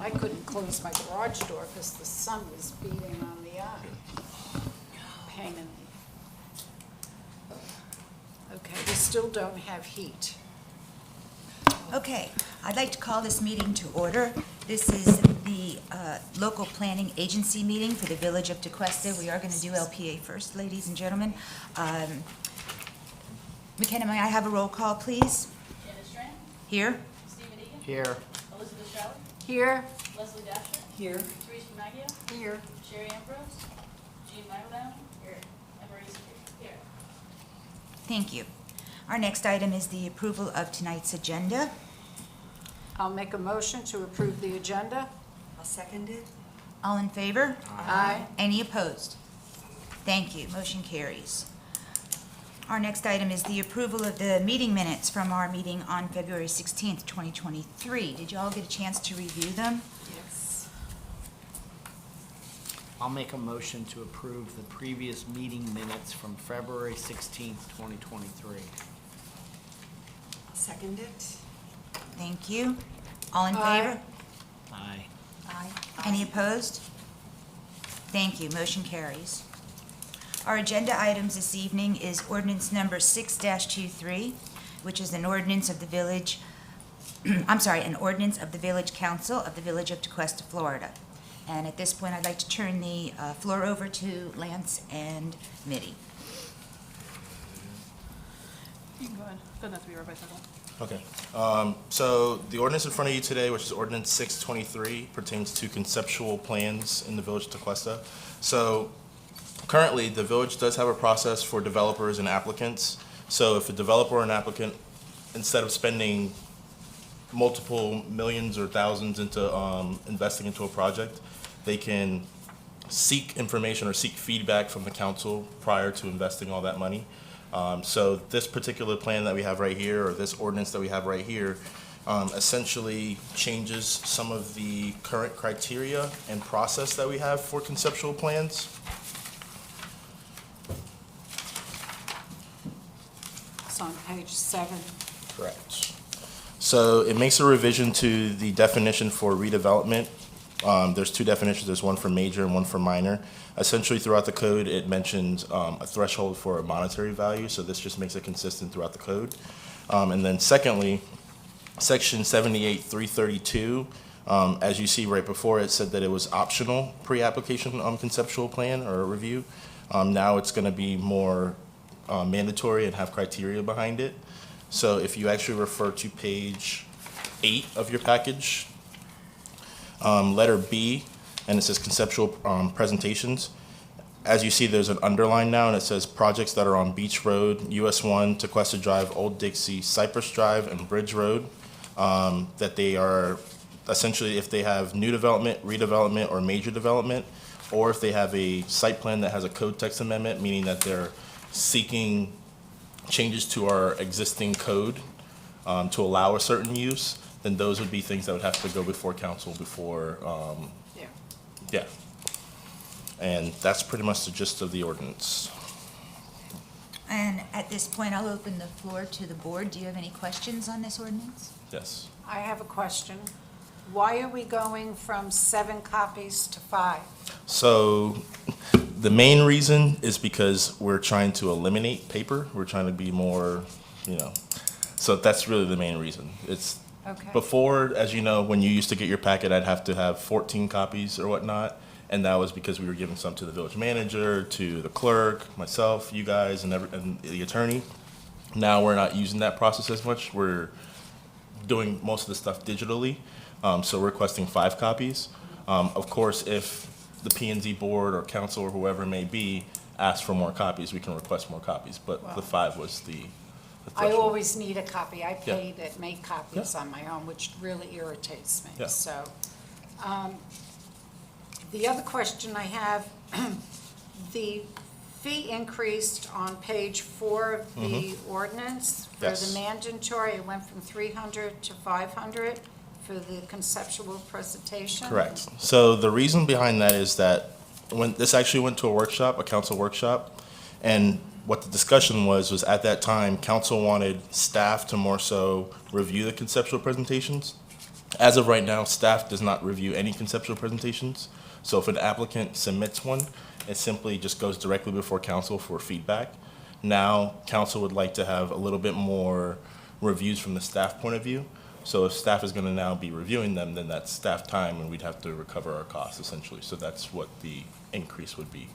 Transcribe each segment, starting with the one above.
I couldn't close my garage door because the sun was beating on the eye. Pain in the... Okay, we still don't have heat. Okay, I'd like to call this meeting to order. This is the local planning agency meeting for the Village of Tequesta. We are going to do LPA first, ladies and gentlemen. McKenna, may I have a roll call, please? Janice Strand, Here? Stephen Egan, Here. Elizabeth Shalley, Here? Leslie Dasher, Here. Teresa Maggio, Here. Sherry Ambrose, Jean Myrodown, here, and Maurice here. Thank you. Our next item is the approval of tonight's agenda. I'll make a motion to approve the agenda. I'll second it. All in favor? Aye. Any opposed? Thank you. Motion carries. Our next item is the approval of the meeting minutes from our meeting on February 16th, 2023. Did you all get a chance to review them? Yes. I'll make a motion to approve the previous meeting minutes from February 16th, 2023. I'll second it. Thank you. All in Aye. favor? Aye. Aye. Any opposed? Thank you. Motion carries. Our agenda items this evening is ordinance number 6-23, which is an ordinance of the village, an ordinance of the Village Council of the Village of Tequesta, Florida. And at this point, I'd like to turn the floor over to Lance and Mitty. You can go ahead. Doesn't have to be right by title. Okay, so the ordinance in front of you today, which is ordinance 623, pertains to conceptual plans in the Village of Tequesta. So currently, the village does have a process for developers and applicants. So if a developer or an applicant, instead of spending multiple millions or thousands into investing into a project, they can seek information or seek feedback from the council prior to investing all that money. So this particular plan that we have right here, or this ordinance that we have right here, essentially changes some of the current criteria and process that we have for conceptual plans. It's on page 7. Correct. So it makes a revision to the definition for redevelopment. There's two definitions. There's one for major and one for minor. Essentially, throughout the code, it mentions a threshold for a monetary value, so this just makes it consistent throughout the code. And then secondly, section 78-332, as you see right before, it said that it was optional pre-application conceptual plan or review. Now it's going to be more mandatory and have criteria behind it. So if you actually refer to page 8 of your package, letter B, and it says conceptual presentations. As you see, there's an underline now, and it says projects that are on Beach Road, US 1, Tequesta Drive, Old Dixie, Cypress Drive, and Bridge Road, that they are essentially, if they have new development, redevelopment, or major development, or if they have a site plan that has a code text amendment, meaning that they're seeking changes to our existing code to allow a certain use, then those would be things that would have to go before council before, yeah. And that's pretty much the gist of the ordinance. And at this point, I'll open the floor to the board. Do you have any questions on this ordinance? Yes. I have a question. Why are we going from 7 copies to 5? So the main reason is because we're trying to eliminate paper. We're trying to be more, so that's really the main reason. It's Okay. before, as you know, when you used to get your packet, I'd have to have 14 copies or whatnot. And that was because we were giving some to the village manager, to the clerk, myself, you guys, and the attorney. Now we're not using that process as much. We're doing most of the stuff digitally. So we're requesting 5 copies. Of course, if the P&Z board or council or whoever it may be asks for more copies, we can request more copies. But the 5 was the I threshold. always need a copy. I pay to make copies on my own, which really irritates me. Yeah. So, the other question I have, the fee increased on page 4 of the ordinance for Yes. the mandatory. It went from 300 to 500 for the conceptual presentation. Correct. So the reason behind that is that when this actually went to a workshop, a council workshop, and what the discussion was at that time, council wanted staff to more so review the conceptual presentations As of right now, staff does not review any conceptual presentations. So if an applicant submits one, it simply just goes directly before council for feedback. Now, council would like to have a little bit more reviews from the staff point of view. So if staff is gonna now be reviewing them, then that's staff time and we'd have to recover our costs essentially. So that's what the increase would be.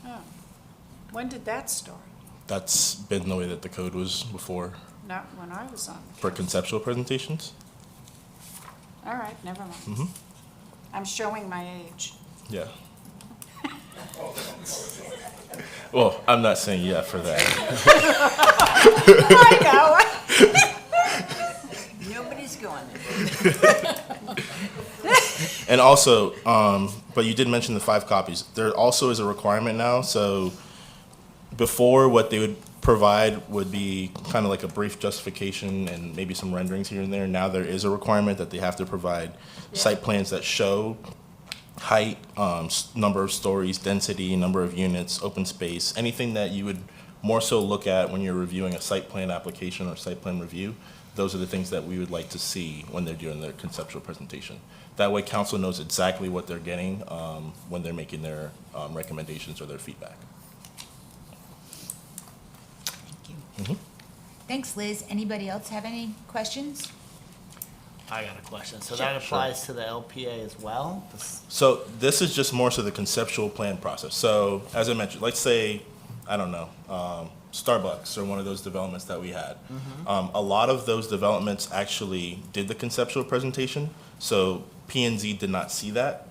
Oh. When did that start? That's been the way that the code was before Not when I was on the for council. conceptual presentations. All right, never mind. Mhm. I'm showing my age. Yeah. Well, I'm not saying yeah for that. I Nobody's going there. And also, but you did mention the 5 copies. There also is a requirement now, so before what they would provide would be kind of like a brief justification and maybe some renderings here and there. Now there is a requirement that they have to provide site plans that show height, number of stories, density, number of units, open space, anything that you would more so look at when you're reviewing a site plan application or site plan review. Those are the things that we would like to see when they're doing their conceptual presentation. That way council knows exactly what they're getting when they're making their recommendations or their feedback. Thank you. Thanks, Liz. Anybody else have any questions? I got a question. So Sure. that applies to the LPA as well? So this is just more so the conceptual plan process. So as I mentioned, let's say, I don't know, Starbucks or one of those developments that we had. A lot of those developments actually did the conceptual presentation. So P&Z did not see that.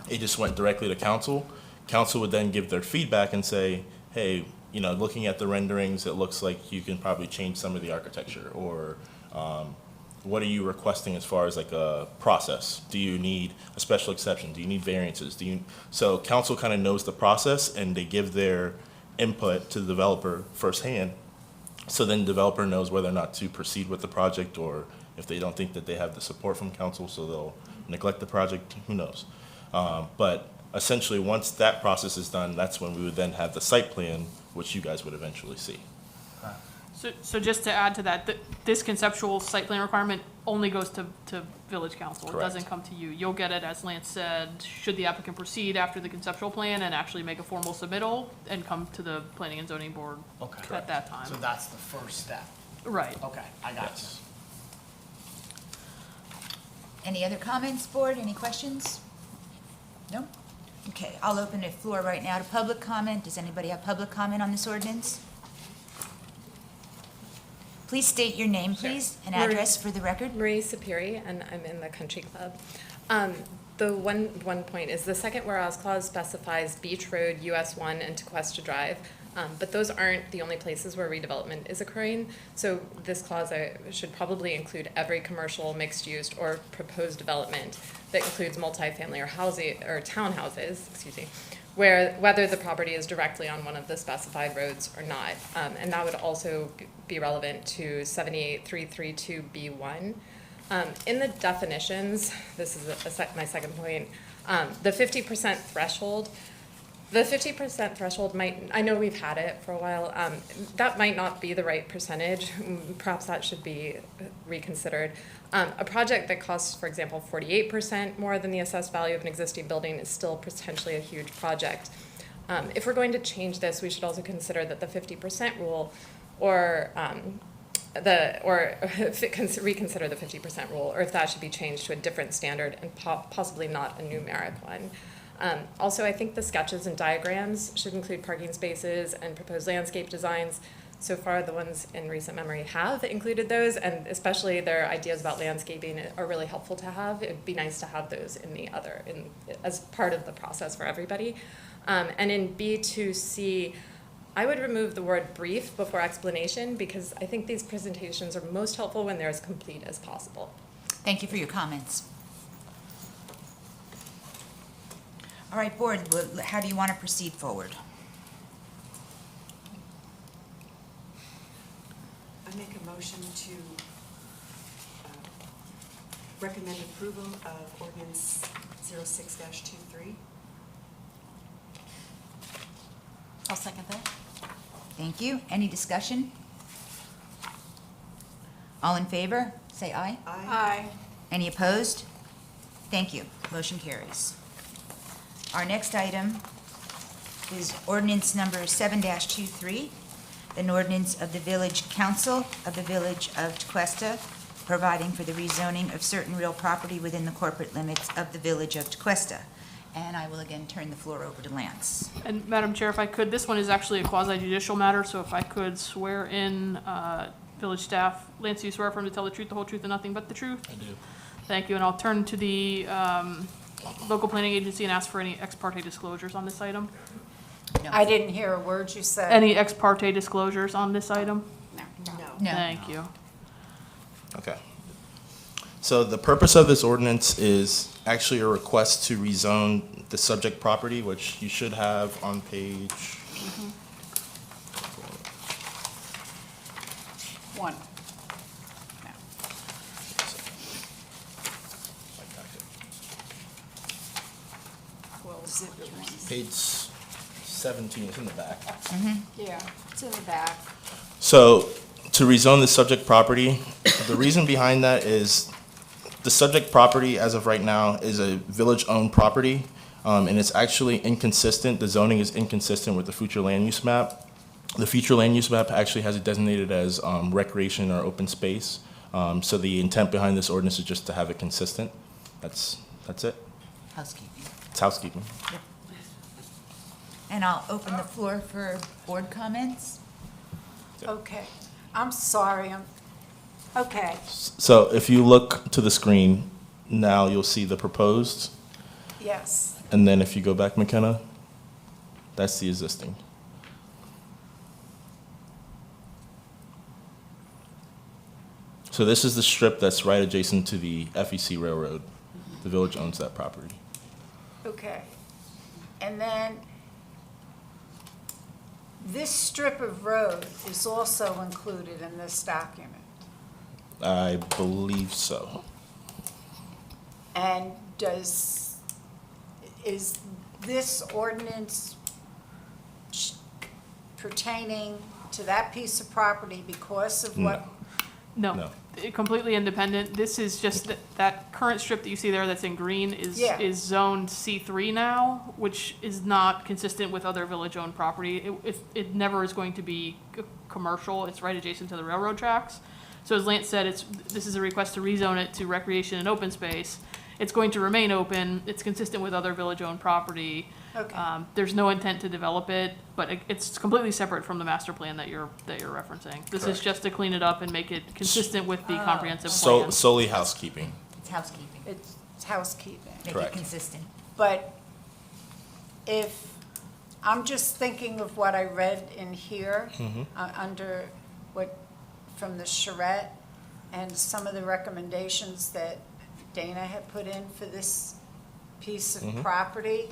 It just went directly to council. Council would then give their feedback and say, hey, you know, looking at the renderings, it looks like you can probably change some of the architecture, or what are you requesting as far as like a process? Do you need a special exception? Do you need variances? So council kind of knows the process and they give their input to the developer firsthand. So then the developer knows whether or not to proceed with the project, or if they don't think that they have the support from council, so they'll neglect the project, who knows? But essentially, once that process is done, that's when we would then have the site plan, which you guys would eventually see. So just to add to that, this conceptual site plan requirement only goes to village council. It Correct. doesn't come to you. You'll get it, as Lance said, should the applicant proceed after the conceptual plan and actually make a formal submittal and come to the planning and zoning board Okay. at that time. So that's the first step. Right. Okay, I got Yes. Any other comments, board? Any questions? No? Okay, I'll open the floor right now to public comment. Does anybody have public comment on this ordinance? Please state your name, please, and address for the record. Marie Sapiri, and I'm in the country club. The one point is the second whereas clause specifies Beach Road, US 1, and Tequesta Drive, but those aren't the only places where redevelopment is occurring. So this clause should probably include every commercial, mixed-use, or proposed development that includes multifamily or housing or townhouses, whether the property is directly on one of the specified roads or not. And that would also be relevant to 78332B1. In the definitions, this is my second point, the 50% threshold. The 50% threshold I know we've had it for a while, that might not be the right percentage. Perhaps that should be reconsidered. A project that costs, for example, 48% more than the assessed value of an existing building is still potentially a huge project. If we're going to change this, we should also consider that the 50% rule reconsider the 50% rule, or if that should be changed to a different standard and possibly not a numeric one. Also, I think the sketches and diagrams should include parking spaces and proposed landscape designs. So far, the ones in recent memory have included those, and especially their ideas about landscaping are really helpful to have. It'd be nice to have those as part of the process for everybody. And in B2C, I would remove the word brief before explanation, because I think these presentations are most helpful when they're as complete as possible. Thank you for your comments. All right, board, how do you want to proceed forward? I make a motion to recommend approval of ordinance 06-23. I'll second that. Thank you. Any discussion? All in favor, say aye. Aye. Any opposed? Thank you. Motion carries. Our next item is ordinance number 7-23, an ordinance of the Village Council of the Village of Tequesta, providing for the rezoning of certain real property within the corporate limits of the Village of Tequesta. And I will again turn the floor over to Lance. And Madam Chair, if I could, this one is actually a quasi judicial matter, so if I could swear in village staff. Lance, do you swear affirm to tell the truth, the whole truth, and nothing but the truth? I do. Thank you, and I'll turn to the local planning agency and ask for any ex parte disclosures on this item. No. I didn't hear a word you said. Any ex parte disclosures on this item? No. No. Thank you. Okay. So the purpose of this ordinance is actually a request to rezone the subject property, which you should have on page, One. No. Well, zip it one. page 17, it's in the back. Yeah, it's in the back. So to rezone the subject property, the reason behind that is the subject property as of right now is a village-owned property, and it's actually inconsistent. The zoning is inconsistent with the future land use map. The future land use map actually has it designated as recreation or open space. So the intent behind this ordinance is just to have it consistent. That's it. Housekeeping. It's housekeeping. And I'll open the floor for board comments. Okay. I'm sorry, okay. So if you look to the screen, now you'll see the proposed, Yes. and then if you go back, McKenna, that's the existing. So this is the strip that's right adjacent to the FEC Railroad. The village owns that property. Okay. And then this strip of road is also included in this document. I believe so. And is this ordinance pertaining to that piece of property because of what? No, No. completely independent. This is just that current strip that you see there that's in green Yeah. is zoned C3 now, which is not consistent with other village-owned property. It never is going to be commercial. It's right adjacent to the railroad tracks. So as Lance said, this is a request to rezone it to recreation and open space. It's going to remain open. It's consistent with other village-owned property. Okay. There's no intent to develop it, but it's completely separate from the master plan that you're referencing. This is Correct. just to clean it up and make it consistent with the comprehensive So plan. solely housekeeping. It's housekeeping. It's housekeeping. Make it Correct. consistent. But if, I'm just thinking of what I read in here, under what, from the charrette, and some of the recommendations that Dana had put in for this piece of property.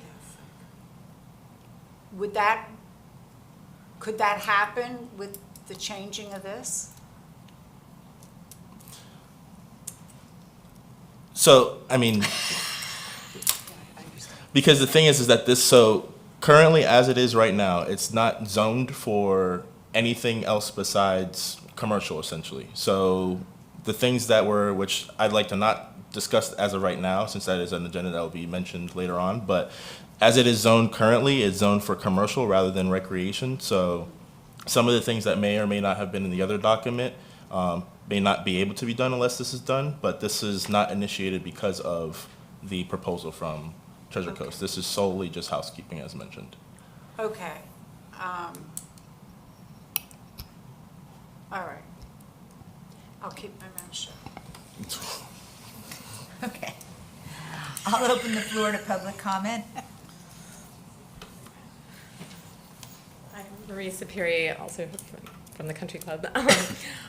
Could that happen with the changing of this? So, I mean, because the thing is that so currently as it is right now, it's not zoned for anything else besides commercial essentially. So the things which I'd like to not discuss as of right now, since that is an agenda that will be mentioned later on, but as it is zoned currently, it's zoned for commercial rather than recreation. So some of the things that may or may not have been in the other document may not be able to be done unless this is done, but this is not initiated because of the proposal from Treasure Coast. This is solely just housekeeping as mentioned. Okay. All right. I'll keep my mouth shut. Okay. I'll open the floor to public comment. I'm Marie Superi, also from the Country Club.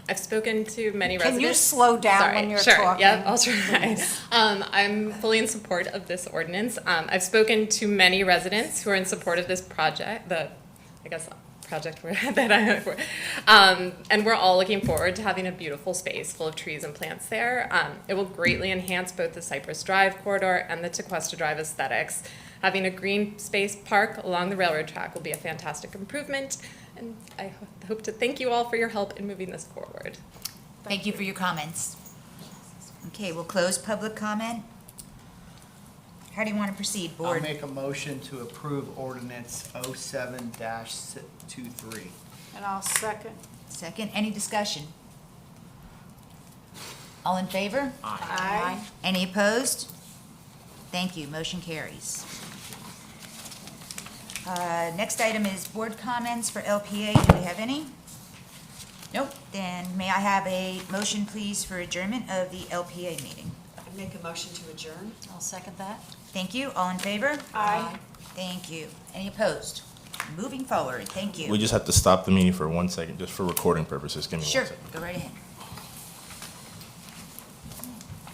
I've spoken to many residents. Can you slow down when you're Sure, talking? yep, I'll try. I'm fully in support of this ordinance. I've spoken to many residents who are in support of this project, project that I for. And we're all looking forward to having a beautiful space full of trees and plants there. It will greatly enhance both the Cypress Drive corridor and the Tequesta Drive aesthetics. Having a green space park along the railroad track will be a fantastic improvement, and I hope to thank you all for your help in moving this forward. Thank you for your comments. Okay, we'll close public comment. How do you want to proceed, I'll board? make a motion to approve ordinance 07-23. And I'll second. Second, any discussion? All in favor? Aye. Any opposed? Thank you, motion carries. Next item is board comments for LPA. Do we have any? Nope. Then may I have a motion, please, for adjournment of the LPA meeting? I make a motion to adjourn. I'll second that. Thank you. All in favor? Aye. Thank you. Any opposed? Moving forward, thank you. We just have to stop the meeting for 1 second, just for recording purposes. Give me 1 Sure, second. go right ahead.